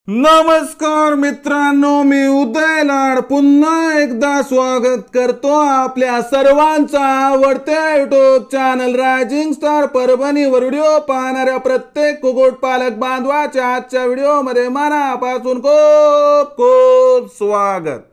नमस्कार मित्रांनो, मी उदय लाड पुन्हा एकदा स्वागत करतो आपल्या सर्वांचा आवडत्या युट्यूब चॅनल रायझिंग स्टार परभणीवर व्हिडिओ पाहणाऱ्या प्रत्येक कुक्कुटपालक बांधवाच्या आजच्या व्हिडिओमध्ये मनापासून खूप खूप स्वागत।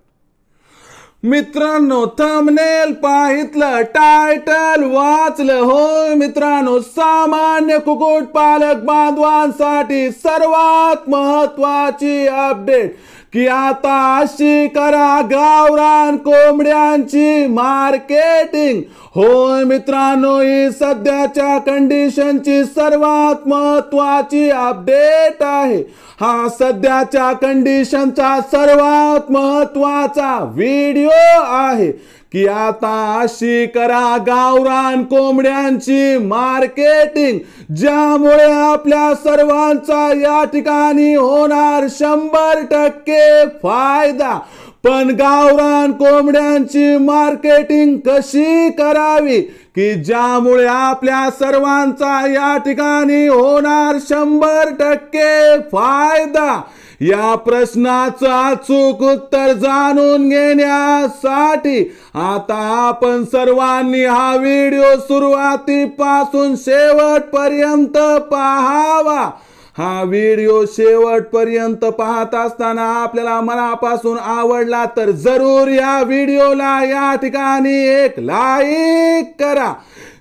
मित्रांनो, थंबनेल पाहितलं, टायटल वाचलं, होय मित्रांनो, सामान्य कुक्कुटपालक बांधवांसाठी सर्वात महत्त्वाची अपडेट की आता अशी करा गावरान कोंबड्यांची मार्केटिंग। होय मित्रांनो, ही सध्याच्या कंडिशनची सर्वात महत्त्वाची अपडेट आहे। हा सध्याच्या कंडिशनचा सर्वात महत्त्वाचा व्हिडिओ आहे की आता अशी करा गावरान कोंबड्यांची मार्केटिंग, ज्यामुळे आपल्या सर्वांचा या ठिकाणी होणार 100% फायदा। पण गावरान कोंबड्यांची मार्केटिंग कशी करावी की ज्यामुळे आपल्या सर्वांचा या ठिकाणी होणार 100% फायदा? या प्रश्नाचं अचूक उत्तर जाणून घेण्यासाठी आता आपण सर्वांनी हा व्हिडिओ सुरुवातीपासून शेवटपर्यंत पाहावा। हा व्हिडिओ शेवटपर्यंत पाहत असताना आपल्याला मनापासून आवडला तर जरूर या व्हिडिओला या ठिकाणी एक लाईक करा।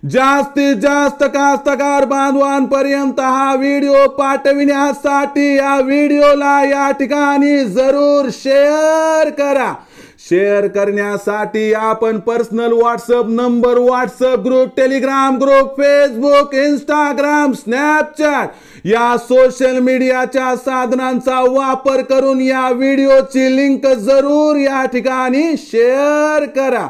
जास्तीत जास्त कास्तकार बांधवांपर्यंत हा व्हिडिओ पाठविण्यासाठी या व्हिडिओला या ठिकाणी जरूर शेअर करा। शेअर करण्यासाठी आपण personal WhatsApp number, WhatsApp group, Telegram group, Facebook, Instagram, Snapchat या सोशल मीडियाच्या साधनांचा वापर करून या व्हिडिओची लिंक जरूर या ठिकाणी शेअर करा।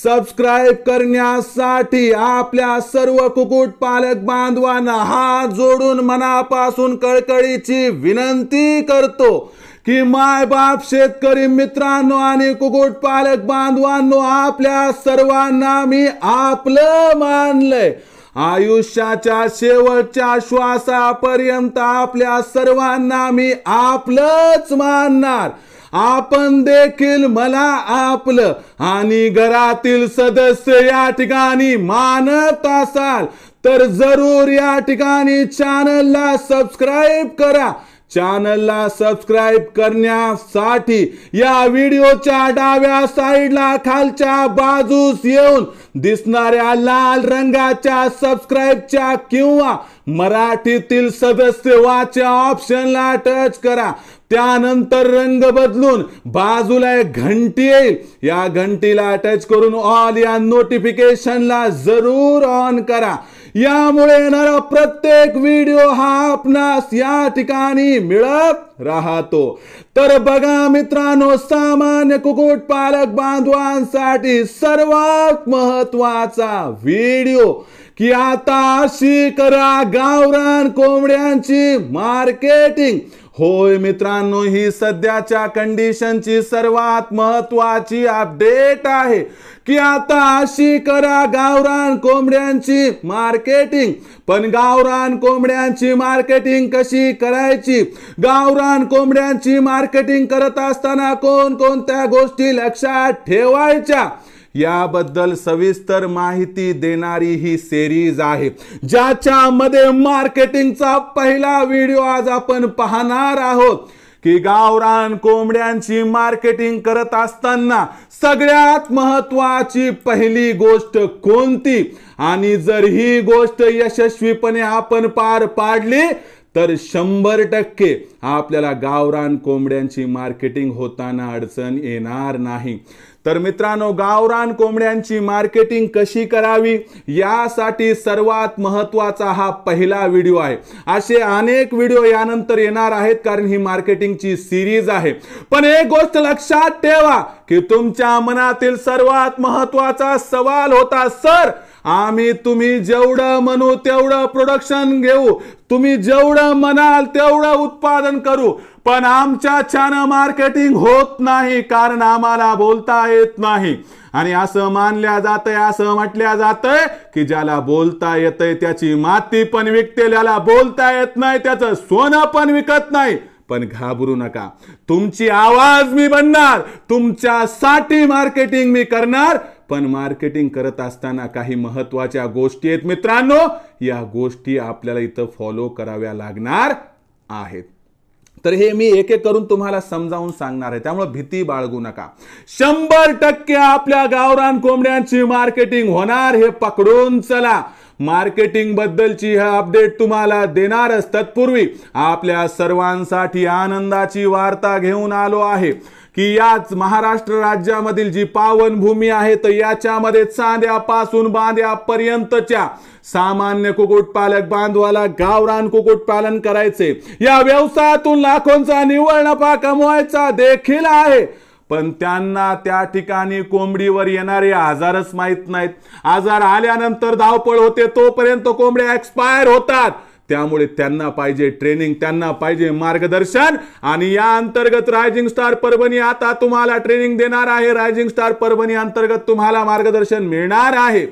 सबस्क्राइब करण्यासाठी आपल्या सर्व कुक्कुटपालक बांधवांना हात जोडून मनापासून कळकळीची विनंती करतो की माय बाप शेतकरी मित्रांनो आणि कुक्कुटपालक बांधवांनो, आपल्या सर्वांना मी आपलं मानलंय। आयुष्याच्या शेवटच्या श्वासापर्यंत आपल्या सर्वांना मी आपलंच मानणार। आपण देखील मला आपलं आणि घरातील सदस्य या ठिकाणी मानत असाल तर जरूर या ठिकाणी चॅनलला सबस्क्राइब करा। चॅनलला सबस्क्राइब करण्यासाठी या व्हिडिओच्या डाव्या साईडला खालच्या बाजूस येऊन दिसणाऱ्या लाल रंगाच्या सबस्क्राइबच्या किंवा मराठीतील सदस्य वाचा ऑप्शनला टच करा। त्यानंतर रंग बदलून बाजूला एक घंटी येईल, या घंटीला टच करून ऑल या नोटिफिकेशनला जरूर ऑन करा। यामुळे येणारा प्रत्येक व्हिडिओ हा आपणास या ठिकाणी मिळत राहतो। तर बघा मित्रांनो, सामान्य कुक्कुटपालक बांधवांसाठी सर्वात महत्त्वाचा व्हिडिओ की आता अशी करा गावरान कोंबड्यांची मार्केटिंग। होय मित्रांनो, ही सध्याच्या कंडिशनची सर्वात महत्त्वाची अपडेट आहे की आता अशी करा गावरान कोंबड्यांची मार्केटिंग। पण गावरान कोंबड्यांची मार्केटिंग कशी करायची, गावरान कोंबड्यांची मार्केटिंग करत असताना कोणकोणत्या गोष्टी लक्षात ठेवायच्या याबद्दल सविस्तर माहिती देणारी ही सिरीज आहे, ज्याच्यामध्ये मार्केटिंगचा पहिला व्हिडिओ आज आपण पाहणार आहोत की गावरान कोंबड्यांची मार्केटिंग करत असताना सगळ्यात महत्त्वाची पहिली गोष्ट कोणती, आणि जर ही गोष्ट यशस्वीपणे आपण पार पाडली तर 100% आपल्याला गावरान कोंबड्यांची मार्केटिंग होताना अडचण येणार नाही। तर मित्रांनो, गावरान कोंबड्यांची मार्केटिंग कशी करावी यासाठी सर्वात महत्त्वाचा हा पहिला व्हिडिओ आहे। असे अनेक व्हिडिओ यानंतर येणार आहेत कारण ही मार्केटिंगची सिरीज आहे। पण एक गोष्ट लक्षात ठेवा की तुमच्या मनातील सर्वात महत्त्वाचा सवाल होता, सर आम्ही तुम्ही जेवढं म्हणू तेवढं प्रोडक्शन घेऊ, तुम्ही जेवढं म्हणाल तेवढं उत्पादन करू, पण आमच्या चॅनल मार्केटिंग होत नाही कारण आम्हाला बोलता येत नाही। आणि असं मानल्या जातंय, असं म्हटल्या जातंय की ज्याला बोलता येतंय त्याची माती पण विकते, ज्याला बोलता येत नाही त्याचं सोनं पण विकत नाही। पण घाबरू नका, तुमची आवाज मी बनणार, तुमच्यासाठी मार्केटिंग मी करणार. पण मार्केटिंग करत असताना काही महत्त्वाच्या गोष्टी आहेत मित्रांनो, या गोष्टी आपल्याला इथं फॉलो कराव्या लागणार आहेत. तर हे मी एक एक करून तुम्हाला समजावून सांगणार आहे, त्यामुळे भीती बाळगू नका. 100% आपल्या गावरान कोंबड्यांची मार्केटिंग होणार, हे पकडून चला. मार्केटिंग बद्दलची हा अपडेट तुम्हाला देणारच. तत्पूर्वी आपल्या सर्वांसाठी आनंदाची वार्ता घेऊन आलो आहे की याच महाराष्ट्र राज्यामधील जी पावनभूमी आहे तर याच्यामध्ये चांद्यापासून बांध्यापर्यंतच्या सामान्य कुक्कुटपालक बांधवाला गावरान कुक्कुटपालन करायचे, या व्यवसायातून लाखोंचा निव्वळ नफा कमवायचा देखील आहे. पण त्यांना त्या ठिकाणी कोंबडीवर येणारे आजारच माहित नाहीत. आजार आल्यानंतर धावपळ होते, तोपर्यंत कोंबड्या एक्सपायर होतात. त्यामुळे त्यांना पाहिजे ट्रेनिंग, त्यांना पाहिजे मार्गदर्शन. आणि या अंतर्गत रायझिंग स्टार परभणी आता तुम्हाला ट्रेनिंग देणार आहे. रायझिंग स्टार परभणी अंतर्गत तुम्हाला मार्गदर्शन मिळणार आहे.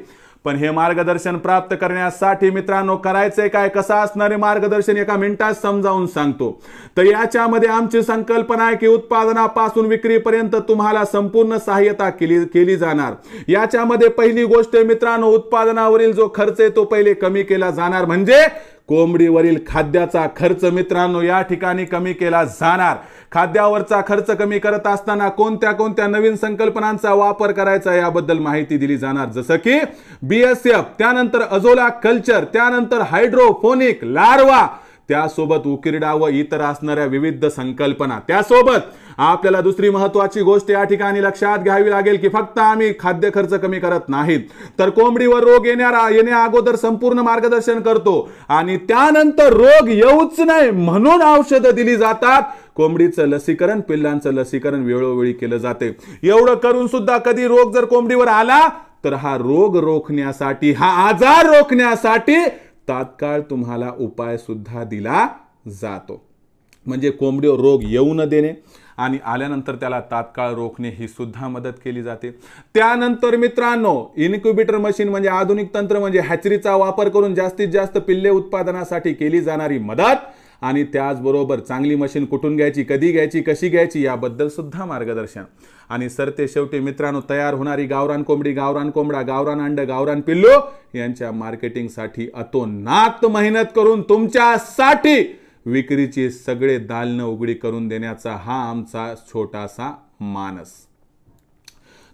पण हे मार्गदर्शन प्राप्त करण्यासाठी मित्रांनो करायचंय काय, कसं असणारे मार्गदर्शन एका मिनिटात समजावून सांगतो. तर याच्यामध्ये आमची संकल्पना आहे की उत्पादनापासून विक्रीपर्यंत तुम्हाला संपूर्ण सहाय्यता केली जाणार. याच्यामध्ये पहिली गोष्ट मित्रांनो, उत्पादनावरील जो खर्च आहे तो पहिले कमी केला जाणार. म्हणजे कोंबडीवरील खाद्याचा खर्च मित्रांनो या ठिकाणी कमी केला जाणार. खाद्यावरचा खर्च कमी करत असताना कोणत्या कोणत्या नवीन संकल्पनांचा वापर करायचा याबद्दल माहिती दिली जाणार, जसं की BSF, त्यानंतर अझोला कल्चर, त्यानंतर हायड्रोपोनिक लार्वा, त्यासोबत उकिरडा व इतर असणाऱ्या विविध संकल्पना. त्यासोबत आपल्याला दुसरी महत्वाची गोष्ट या ठिकाणी लक्षात घ्यावी लागेल की फक्त आम्ही खाद्य खर्च कमी करत नाहीत, तर कोंबडीवर रोग येण्या अगोदर संपूर्ण मार्गदर्शन करतो आणि त्यानंतर रोग येऊच नये म्हणून औषधं दिली जातात. कोंबडीचं लसीकरण, पिल्लांचं लसीकरण वेळोवेळी केलं जाते. एवढं करून सुद्धा कधी रोग जर कोंबडीवर आला तर हा रोग रोखण्यासाठी, हा आजार रोखण्यासाठी तात्काळ तुम्हाला उपाय सुद्धा दिला जातो. म्हणजे कोंबडीवर रोग येऊ न देणे आणि आल्यानंतर त्याला तात्काळ रोखणे ही सुद्धा मदत केली जाते. त्यानंतर मित्रांनो इन्क्युबेटर मशीन म्हणजे आधुनिक तंत्र म्हणजे हॅचरीचा वापर करून जास्तीत जास्त पिल्ले उत्पादनासाठी केली जाणारी मदत आणि त्याचबरोबर चांगली मशीन कुठून घ्यायची, कधी घ्यायची, कशी घ्यायची याबद्दल सुद्धा मार्गदर्शन. आणि सरते शेवटी मित्रांनो तयार होणारी गावरान कोंबडी, गावरान कोंबडा, गावरान अंड, गावरान पिल्लू यांच्या मार्केटिंगसाठी अतोनात मेहनत करून तुमच्यासाठी विक्रीची सगळे दालनं उघडी करून देण्याचा हा आमचा छोटासा मानस.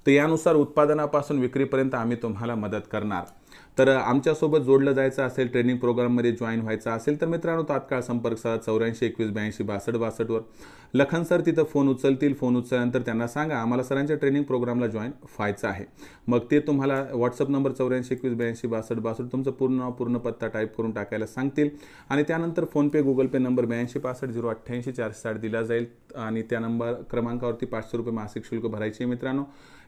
तर यानुसार उत्पादनापासून विक्रीपर्यंत आम्ही तुम्हाला मदत करणार. तर आमच्यासोबत जोडलं जायचं असेल, ट्रेनिंग प्रोग्राममध्ये जॉईन व्हायचं असेल तर मित्रांनो तात्काळ संपर्क साधा 84 21 82 62 62 वर. लखन सर तिथं फोन उचलतील. फोन उचलल्यानंतर त्यांना सांगा आम्हाला सरांच्या ट्रेनिंग प्रोग्रामला जॉईन व्हायचं आहे. मग ते तुम्हाला व्हॉट्सअप नंबर 84 21 82 62 62 तुमचं पूर्ण नाव, पूर्ण पत्ता टाईप करून टाकायला सांगतील आणि त्यानंतर फोनपे, गुगल पे नंबर 82 65 088 460 दिला जाईल आणि त्या नंबर क्रमांकावरती 500 रुपये मासिक शुल्क भरायचे. मित्रांनो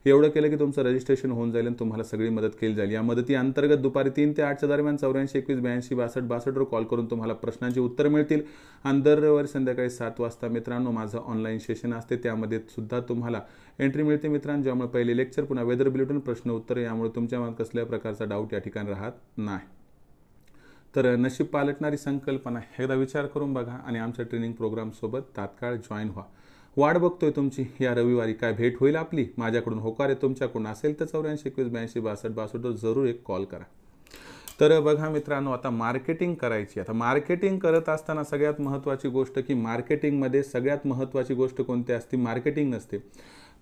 एवढं केलं की तुमचं रजिस्ट्रेशन होऊन जाईल आणि तुम्हाला सगळी मदत केली जाईल. या मदती अंतर्गत दुपारी 3 ते 8च्या दरम्यान 84 21 82 62 62 वर कॉल करून तुम्हाला प्रश्नांची उत्तर मिळतील. आणि दर रविवारी संध्याकाळी 7 वाजता मित्रांनो माझं ऑनलाईन सेशन असते, त्यामध्ये सुद्धा तुम्हाला एंट्री मिळते मित्रांनो. ज्यामुळे पहिले लेक्चर, पुन्हा वेदर बुलेटिन, प्रश्न उत्तर, यामुळे तुमच्या मनात कसल्याही प्रकारचा डाऊट या ठिकाणी राहत नाही. तर नशीब पालटणारी संकल्पना एकदा विचार करून बघा आणि आमच्या ट्रेनिंग प्रोग्राम सोबत तात्काळ जॉईन व्हा. वाट बघतोय तुमची. या रविवारी काय भेट होईल आपली, माझ्याकडून होकार आहे, तुमच्याकडून असेल तर 84 21 82 62 62 जरूर एक कॉल करा. तर बघा मित्रांनो आता मार्केटिंग करायची. आता मार्केटिंग करत असताना सगळ्यात महत्त्वाची गोष्ट की मार्केटिंगमध्ये सगळ्यात महत्त्वाची गोष्ट कोणती असते, मार्केटिंग नसते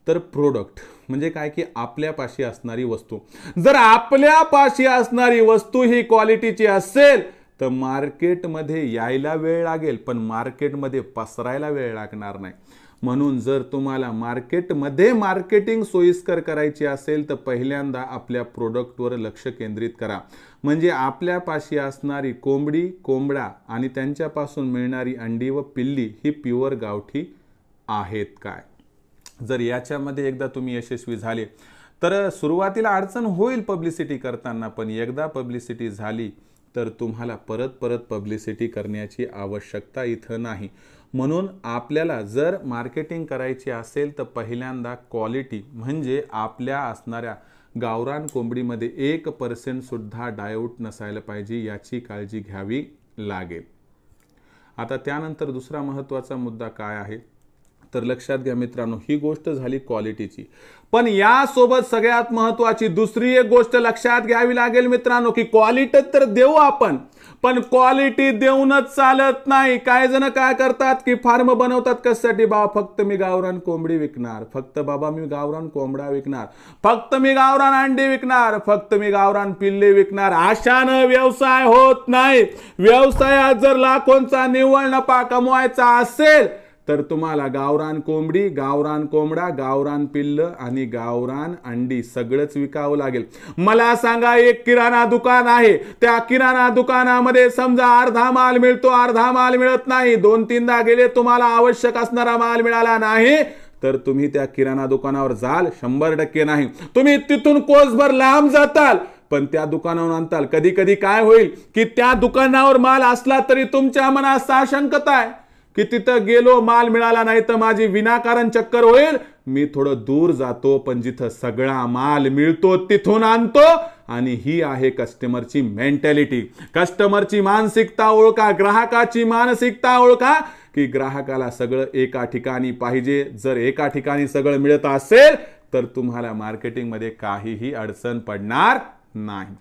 तर प्रोडक्ट. म्हणजे काय की आपल्यापाशी असणारी वस्तू. जर आपल्यापाशी असणारी वस्तू ही क्वालिटीची असेल तर मार्केटमध्ये यायला वेळ लागेल पण मार्केटमध्ये पसरायला वेळ लागणार नाही. म्हणून जर तुम्हाला मार्केटमध्ये मार्केटिंग सोयीस्कर करायची असेल तर पहिल्यांदा आपल्या प्रोडक्टवर लक्ष केंद्रित करा. म्हणजे आपल्यापाशी असणारी कोंबडी, कोंबडा आणि त्यांच्यापासून मिळणारी अंडी व पिल्ली ही प्युअर गावठी आहेत काय. जर याच्यामध्ये एकदा तुम्ही यशस्वी झाले तर सुरुवातीला अडचण होईल पब्लिसिटी करताना, पण एकदा पब्लिसिटी झाली तर तुम्हाला परत परत पब्लिसिटी करण्याची आवश्यकता इथं नाही. म्हणून आपल्याला जर मार्केटिंग करायची असेल तर पहिल्यांदा क्वालिटी म्हणजे आपल्या असणाऱ्या गावरान कोंबडीमध्ये 1% सुद्धा डाऊट नसायला पाहिजे याची काळजी घ्यावी लागेल. आता त्यानंतर दुसरा महत्त्वाचा मुद्दा काय आहे तर लक्षात घ्या मित्रांनो, ही गोष्ट झाली क्वालिटीची, पण यासोबत सगळ्यात महत्त्वाची दुसरी एक गोष्ट लक्षात घ्यावी लागेल मित्रांनो, की क्वालिटी तर देऊ आपण, पण क्वालिटी देऊनच चालत नाही. काही जण काय करतात की फार्म बनवतात कशासाठी, बाबा फक्त मी गावरान कोंबडी विकणार, फक्त बाबा मी गावरान कोंबडा विकणार, फक्त मी गावरान अंडी विकणार, फक्त मी गावरान पिल्ले विकणार. अशानं व्यवसाय होत नाही. व्यवसायात जर लाखोंचा निव्वळ नफा कमवायचा असेल तर तुम्हाला गावरान कोंबडी, गावरान कोंबडा, गावरान पिल्ल आणि गावरान अंडी सगळंच विकावं लागेल. मला सांगा, एक किराणा दुकान आहे, त्या किराणा दुकानामध्ये समजा अर्धा माल मिळतो, अर्धा माल मिळत नाही, 2-3दा गेले, तुम्हाला आवश्यक असणारा माल मिळाला नाही तर तुम्ही त्या किराणा दुकानावर जाल? 100% नाही. तुम्ही तिथून कोसभर लांब जाताल पण त्या दुकानावर आणताल. कधी कधी काय होईल की त्या दुकानावर माल असला तरी तुमच्या मनात साशंकता आहे की तिथं गेलो, माल मिळाला नाही तर माझी विनाकारण चक्कर होईल, मी थोडं दूर जातो, पण जिथं सगळा माल मिळतो तिथून आणतो. आणि ही आहे कस्टमरची मेंटॅलिटी. कस्टमरची मानसिकता ओळखा, ग्राहकाची मानसिकता ओळखा की ग्राहकाला सगळं एका ठिकाणी पाहिजे. जर एका ठिकाणी सगळं मिळत असेल तर तुम्हाला मार्केटिंगमध्ये काहीही अडचण पडणार नाही.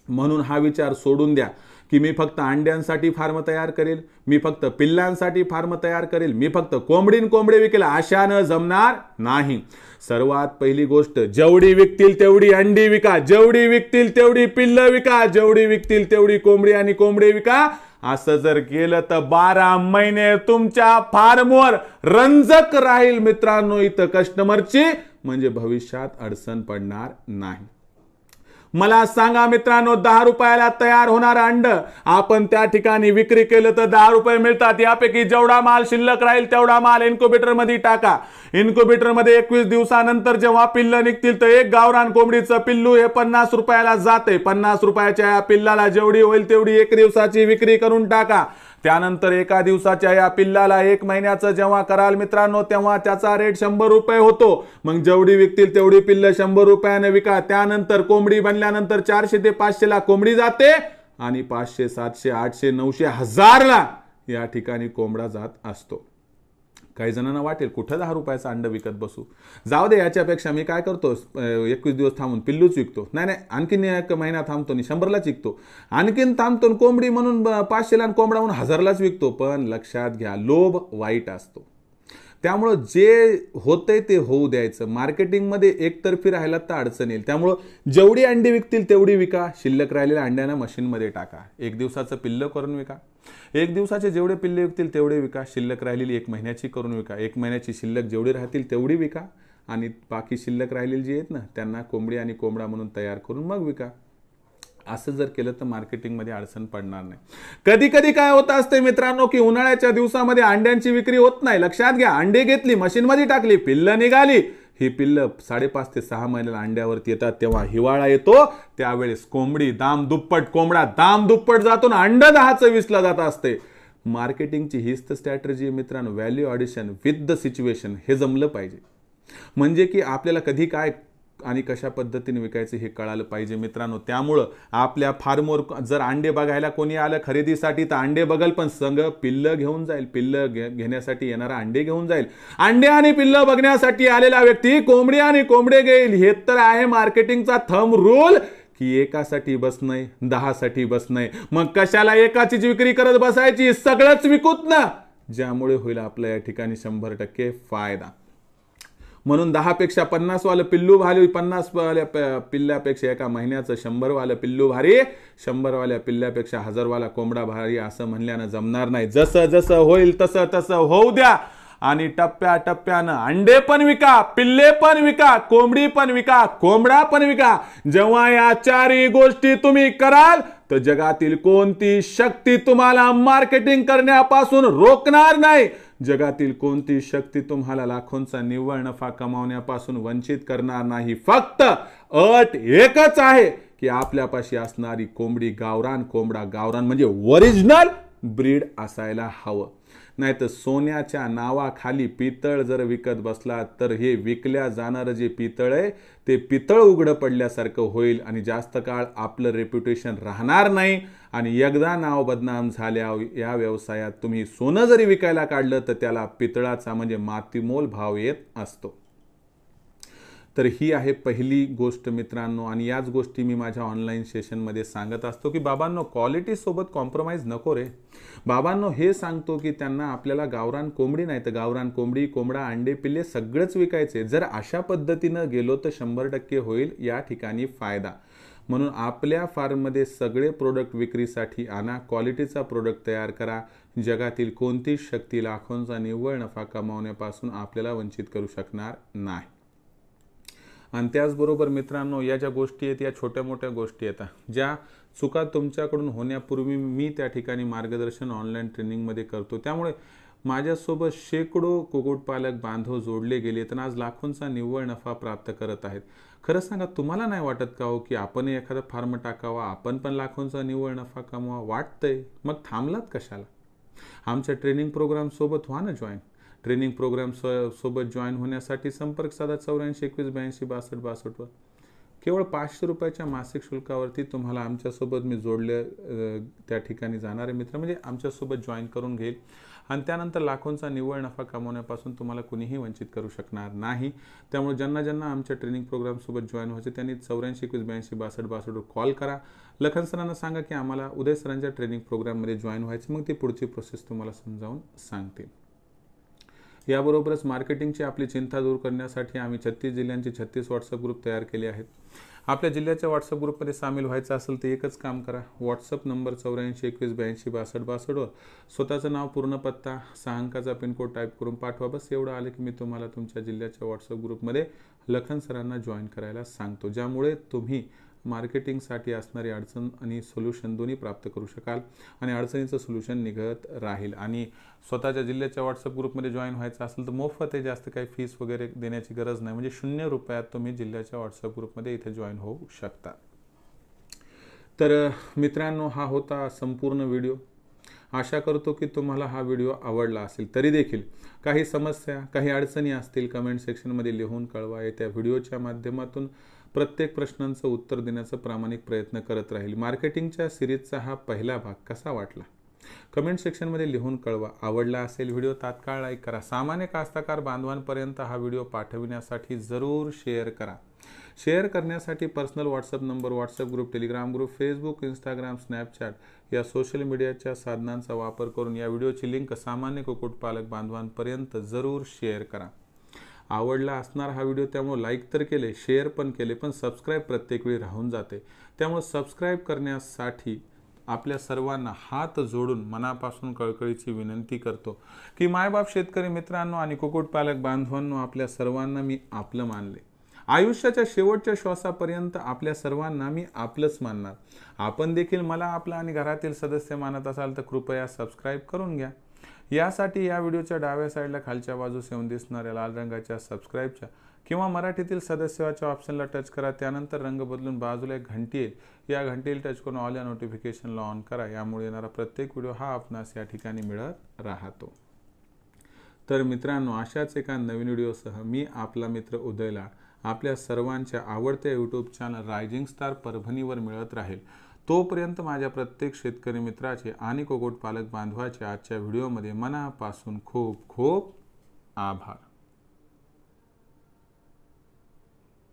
म्हणून हा विचार सोडून द्या की मी फक्त अंड्यांसाठी फार्म तयार करेल, मी फक्त पिल्लांसाठी फार्म तयार करेल, मी फक्त कोंबडे विकेल. अशानं जमणार नाही. सर्वात पहिली गोष्ट, जेवढी विकतील तेवढी अंडी विका, जेवढी विकतील तेवढी पिल्ल विका, जेवढी विकतील तेवढी कोंबडी आणि कोंबडे विका. असं जर केलं तर 12 महिने तुमच्या फार्मवर रंजक राहील मित्रांनो. इथं कस्टमरची म्हणजे भविष्यात अडचण पडणार नाही. मला सांगा मित्रांनो, 10 रुपयाला तयार होणार अंड आपण त्या ठिकाणी विक्री केलं तर 10 रुपये मिळतात. यापैकी जेवढा माल शिल्लक राहील तेवढा माल इन्क्युबेटर मध्ये टाका. इन्क्युबेटर मध्ये 21 दिवसानंतर जेव्हा पिल्ल निघतील तर एक गावरान कोंबडीचं पिल्लू हे 50 रुपयाला जाते. 50 रुपयाच्या या पिल्लाला जेवढी होईल तेवढी 1 दिवसाची विक्री करून टाका. त्यानंतर एका दिवसाच्या या पिल्लाला 1 महिन्याचं जेव्हा कराल मित्रांनो तेव्हा त्याचा रेट 100 रुपये होतो. मग जेवढी विकतील तेवढी पिल्ल 100 रुपयाने विका. त्यानंतर कोंबडी बनल्यानंतर 400 ते 500 ला कोंबडी जाते आणि 500, 700, 800, 900, 1000 ला या ठिकाणी कोंबडा जात असतो. काही जणांना वाटेल कुठं 10 रुपयाचं अंड विकत बसू, जाऊ दे, याच्यापेक्षा मी काय करतो 21 दिवस थांबून पिल्लूच विकतो. नाही, आणखीन 1 महिना थांबतो आणि 100लाच विकतो. आणखीन थांबतो कोंबडी म्हणून 500ला आणि कोंबडा म्हणून 1000लाच विकतो. पण लक्षात घ्या, लोभ वाईट असतो. त्यामुळं जे होतंय ते होऊ द्यायचं. मार्केटिंगमध्ये एकतर्फी राहिला तर अडचण येईल. त्यामुळं जेवढी अंडी विकतील तेवढी विका. शिल्लक राहिलेल्या अंड्यांना मशीनमध्ये टाका. 1 दिवसाचं पिल्लं करून विका. 1 दिवसाचे जेवढे पिल्ले विकतील तेवढे विका. शिल्लक राहिलेली 1 महिन्याची करून विका. 1 महिन्याची शिल्लक जेवढी राहतील तेवढी विका. आणि बाकी शिल्लक राहिलेली जी आहेत ना त्यांना कोंबडी आणि कोंबडा म्हणून तयार करून मग विका. असं जर केलं तर मार्केटिंगमध्ये अडचण पडणार नाही. कधी कधी काय होत असते मित्रांनो की उन्हाळ्याच्या दिवसामध्ये अंड्यांची विक्री होत नाही. लक्षात घ्या, अंडे घेतली, मशीनमध्ये टाकली, पिल्ल निघाली. ही पिल्ल 5.5 ते 6 महिन्याला अंड्यावरती येतात. तेव्हा हिवाळा येतो, त्यावेळेस कोंबडी दाम दुप्पट, कोंबडा दाम दुप्पट जातो ना अंड 10चं 20ला जात असते. मार्केटिंगची हीच तर स्ट्रॅटेजी मित्रांनो. Value addition with the situation हे जमलं पाहिजे. म्हणजे की आपल्याला कधी काय आणि कशा पद्धतीने विकायचं हे कळालं पाहिजे मित्रांनो. त्यामुळं आपल्या फार्मवर जर अंडे बघायला कोणी आलं खरेदीसाठी तर अंडे बघल, पण संग पिल्ल घेऊन जाईल. पिल्ल घेण्यासाठी येणारा अंडे घेऊन जाईल. अंडे आणि पिल्ल बघण्यासाठी आलेला व्यक्ती कोंबडी आणि कोंबडे घेईल. हे तर आहे मार्केटिंगचा थंब रूल की एकासाठी बस नाही, 10साठी बस नाही. मग कशाला एकाचीच विक्री करत बसायची, सगळंच विकूत ना, ज्यामुळे होईल आपल्या या ठिकाणी 100% फायदा. म्हणून 10 पेक्षा 50 वालं पिल्लू भारी, 50 वाल्या पिल्ल्यापेक्षा एका महिन्याचं 100 वालं पिल्लू भारी, 100 वाल्या पिल्ल्यापेक्षा 1000 वाला कोंबडा भारी असं म्हणल्यानं जमणार नाही. जसं जसं होईल तसं तसं होऊ द्या आणि टप्प्याटप्प्यानं अंडे पण विका, पिल्ले पण विका, कोंबडी पण विका, कोंबडा पण विका. जेव्हा या 4ही गोष्टी तुम्ही कराल तर जगातील कोणती शक्ती तुम्हाला मार्केटिंग करण्यापासून रोखणार नाही. जगातील कोणती शक्ती तुम्हाला लाखोंचा निव्वळ नफा कमावण्यापासून वंचित करणार नाही. फक्त अट एकच आहे की आपल्यापाशी असणारी कोंबडी गावरान, कोंबडा गावरान म्हणजे ओरिजिनल ब्रीड असायला हवं. नाही तर सोन्याच्या नावाखाली पितळ जर विकत बसला तर हे विकल्या जाणारं जे पितळ आहे ते पितळ उघडं पडल्यासारखं होईल आणि जास्त काळ आपलं रेप्युटेशन राहणार नाही आणि एकदा नाव बदनाम झाल्या या व्यवसायात तुम्ही सोनं जरी विकायला काढलं तर त्याला पितळाचा म्हणजे मातीमोल भाव येत असतो. तर ही आहे पहिली गोष्ट मित्रांनो. आणि याच गोष्टी मी माझ्या ऑनलाईन सेशनमध्ये सांगत असतो की बाबांनो क्वालिटीसोबत कॉम्प्रोमाइज नको रे. बाबांनो हे सांगतो की त्यांना आपल्याला गावरान कोंबडी नाही तर गावरान कोंबडी, कोंबडा, अंडे, पिल्ले सगळंच विकायचे. जर अशा पद्धतीनं गेलो तर 100% होईल या ठिकाणी फायदा. म्हणून आपल्या फार्ममध्ये सगळे प्रोडक्ट विक्रीसाठी आणा, क्वालिटीचा प्रोडक्ट तयार करा. जगातील कोणतीच शक्ती लाखोंचा निव्वळ नफा कमावण्यापासून आपल्याला वंचित करू शकणार नाही. आणि त्याचबरोबर मित्रांनो या ज्या गोष्टी आहेत या छोट्या मोठ्या गोष्टी आहेत ज्या चुका तुमच्याकडून होण्यापूर्वी मी त्या ठिकाणी मार्गदर्शन ऑनलाईन ट्रेनिंगमध्ये करतो. त्यामुळे माझ्यासोबत शेकडो कुक्कुटपालक बांधव जोडले गेले तर आज लाखोंचा निव्वळ नफा प्राप्त करत आहेत. खरं सांगा तुम्हाला नाही वाटत का हो की आपण एखादा फार्म टाकावा, आपण पण लाखोंचा निव्वळ नफा कमवा? वाटतंय मग थांबलात कशाला? आमच्या ट्रेनिंग प्रोग्राम सोबत व्हा ना जॉईन. ट्रेनिंग प्रोग्राम सोबत जॉईन होण्यासाठी संपर्क साधा 84 21 82 62 62 वर. केवळ 500 रुपयाच्या मासिक शुल्कावरती तुम्हाला आमच्यासोबत मी जोडले त्या ठिकाणी जाणारे मित्र म्हणजे आमच्यासोबत जॉईन करून घेईल आणि त्यानंतर लाखोंचा निव्वळ नफा कमवण्यापासून तुम्हाला कुणीही वंचित करू शकणार नाही. त्यामुळे ज्यांना ज्यांना आमच्या ट्रेनिंग प्रोग्रामसोबत जॉईन व्हायचे त्यांनी 84 21 82 62 62 वर कॉल करा. लखन सरांना सांगा की आम्हाला उदय सरांच्या ट्रेनिंग प्रोग्राममध्ये जॉईन व्हायचं. मग ती पुढची प्रोसेस तुम्हाला समजावून सांगतील. याबरोबरच मार्केटिंगची आपली चिंता दूर करण्यासाठी आम्ही 36 जिल्ह्यांचे 36 व्हॉट्सअप ग्रुप तयार केले आहेत. आपल्या जिल्ह्याच्या व्हॉट्सअप ग्रुपमध्ये सामील व्हायचं असेल तर एकच काम करा. व्हॉट्सअप नंबर 84 21 82 62 62 वर स्वतःचं नाव, पूर्ण पत्ता, 6 अंकाचा पिनकोड टाईप करून पाठवा. बस एवढं आलं की मी तुम्हाला तुमच्या जिल्ह्याच्या व्हॉट्सअप ग्रुपमध्ये लखन सरांना जॉईन करायला सांगतो. ज्यामुळे तुम्ही मार्केटिंगसाठी असणारी अडचण आणि सोल्युशन दोन्ही प्राप्त करू शकाल आणि अडचणीचं सोल्युशन निघत राहील. आणि स्वतःच्या जिल्ह्याच्या व्हॉट्सअप ग्रुपमध्ये जॉईन व्हायचं असेल तर मोफत आहे, जास्त काही फीस वगैरे देण्याची गरज नाही. म्हणजे 0 रुपयात तुम्ही जिल्ह्याच्या व्हॉट्सअप ग्रुपमध्ये इथे जॉईन होऊ शकता. तर मित्रांनो हा होता संपूर्ण व्हिडिओ. आशा करतो की तुम्हाला हा व्हिडिओ आवडला असेल. तरी देखील काही समस्या, काही अडचणी असतील कमेंट सेक्शनमध्ये लिहून कळवा. येत्या व्हिडिओच्या माध्यमातून प्रत्येक प्रश्नांचं उत्तर देण्याचा प्रामाणिक प्रयत्न करत राहील. मार्केटिंगच्या सिरीजचा हा पहिला भाग कसा वाटला कमेंट सेक्शनमध्ये लिहून कळवा. आवडला असेल व्हिडिओ तात्काळ लाईक करा. सामान्य कास्तकार बांधवांपर्यंत हा व्हिडिओ पाठविण्यासाठी जरूर शेअर करा. शेअर करण्यासाठी personal WhatsApp number, WhatsApp group, Telegram group, Facebook, Instagram, Snapchat या सोशल मीडियाच्या साधनांचा वापर करून या व्हिडिओची लिंक सामान्य कुक्कुटपालक बांधवांपर्यंत जरूर शेअर करा. आवडला असणार हा व्हिडिओ त्यामुळे लाईक तर केले, शेअर पण केले, पण सबस्क्राईब प्रत्येक वेळी राहून जाते. त्यामुळे सबस्क्राईब करण्यासाठी आपल्या सर्वांना हात जोडून मनापासून कळकळीची विनंती करतो की मायबाप शेतकरी मित्रांनो आणि कुक्कुटपालक बांधवांनो, आपल्या सर्वांना मी आपलं मानले. आयुष्याच्या शेवटच्या श्वासापर्यंत आपल्या सर्वांना मी आपलंच मानणार. आपण देखील मला आपला आणि घरातील सदस्य मानत असाल तर कृपया सबस्क्राईब करून घ्या. यासाठी या व्हिडिओच्या डाव्या साईडला खालच्या बाजूस येऊन दिसणाऱ्या लाल रंगाच्या सबस्क्राईबच्या किंवा मराठीतील सदस्याच्या ऑप्शनला टच करा. त्यानंतर रंग बदलून बाजूला एक घंटी येईल, या घंटीला टच करून ऑल या नोटिफिकेशनला ऑन करा. यामुळे येणारा प्रत्येक व्हिडिओ हा आपणास या ठिकाणी मिळत राहतो. तर मित्रांनो अशाच एका नवीन व्हिडिओसह मी आपला मित्र उदय लाड आपल्या सर्वांच्या आवडत्या यूट्यूब चॅनल रायझिंग स्टार परभणीवर मिळत राहील. तोपर्यंत माझ्या प्रत्येक शेतकरी मित्राचे आणि कुक्कुटपालक बांधवाचे आजच्या व्हिडिओमध्ये मनापासून खूप खूप आभार.